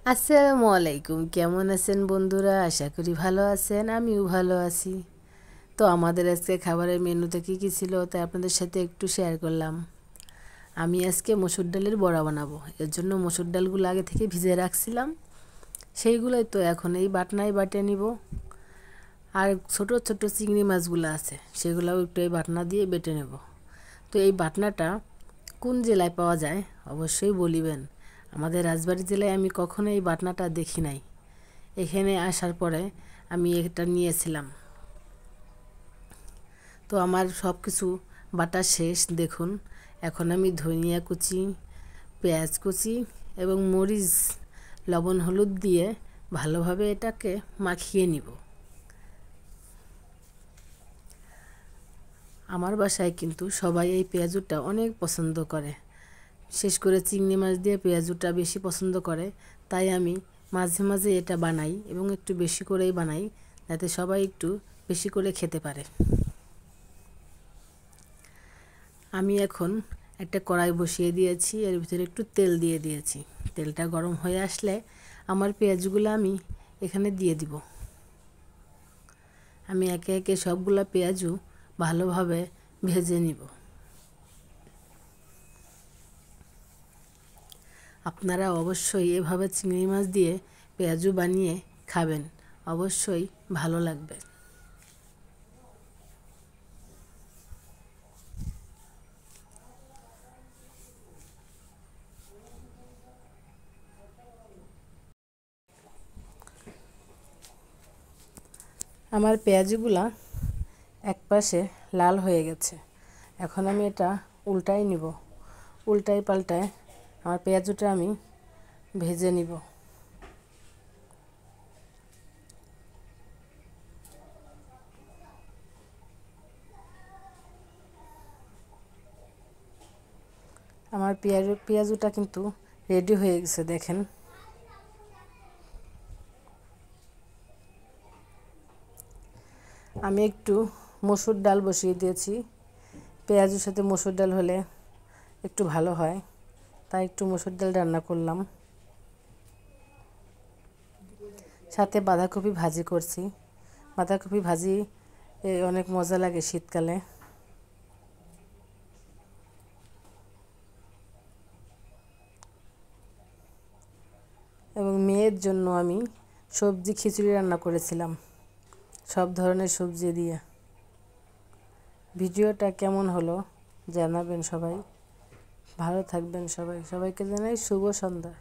আসসালামু আলাইকুম। কেমন আছেন বন্ধুরা? আশা করি ভালো আছেন, আমিও ভালো আছি। তো আমাদের আজকে খাবারের মেনুতে কী কী ছিল তাই আপনাদের সাথে একটু শেয়ার করলাম। আমি আজকে মসুর ডালের বড়া বানাবো, এর জন্য মসুর ডালগুলো আগে থেকে ভিজিয়ে রাখছিলাম। সেইগুলোই তো এখন এই বাটনায় বাটে নিব। আর ছোট ছোট চিংড়ি মাছগুলো আছে সেগুলোও একটু এই বাটনা দিয়ে বেটে নেব। তো এই বাটনাটা কোন জেলায় পাওয়া যায় অবশ্যই বলিবেন। আমাদের রাজবাড়ী জেলায় আমি কখনো এই বাটনাটা দেখি নাই। এখানে আসার পরে আমি এটা নিয়েছিলাম। তো আমার সব কিছু বাটা শেষ দেখুন। এখন আমি ধনিয়া কুচি, পেঁয়াজ কুচি এবং মরিচ, লবণ, হলুদ দিয়ে ভালোভাবে এটাকে মাখিয়ে নিব। আমার বাসায় কিন্তু সবাই এই পেঁয়াজুটা অনেক পছন্দ করে, বিশেষ করে চিংড়ি মাছ দিয়ে পেঁয়াজুটা বেশি পছন্দ করে। তাই আমি মাঝে মাঝে এটা বানাই এবং একটু বেশি করেই বানাই, যাতে সবাই একটু বেশি করে খেতে পারে। আমি এখন একটা কড়াই বসিয়ে দিয়েছি, এর ভিতরে একটু তেল দিয়ে দিয়েছি। তেলটা গরম হয়ে আসলে আমার পেঁয়াজগুলো আমি এখানে দিয়ে দিব। আমি একে একে সবগুলা পেঁয়াজও ভালোভাবে ভেজে নিব। আপনারা অবশ্যই এভাবে চিংড়ি মাছ দিয়ে পেঁয়াজু বানিয়ে খাবেন, অবশ্যই ভালো লাগবে। আমার পেঁয়াজগুলা এক পাশে লাল হয়ে গেছে, এখন আমি এটা উল্টাই নিব। উল্টাই পাল্টায় আমার পেঁয়াজুটা আমি ভেজে নিব। আমার পেঁয়াজুটা কিন্তু রেডি হয়ে গেছে দেখেন। আমি একটু মসুর ডাল বসিয়ে দিয়েছি। পেঁয়াজের সাথে মসুর ডাল হলে একটু ভালো হয়, তাই একটু মসুর ডাল রান্না করলাম। সাথে বাঁধাকপি ভাজি করছি। বাঁধাকপি ভাজি অনেক মজা লাগে শীতকালে। এবং মেয়ের জন্য আমি সবজি খিচুড়ি রান্না করেছিলাম, সব ধরনের সবজি দিয়ে। ভিডিওটা কেমন হলো জানাবেন সবাই। ভালো থাকবেন সবাই। সবাইকে জানাই শুভ সন্ধ্যা।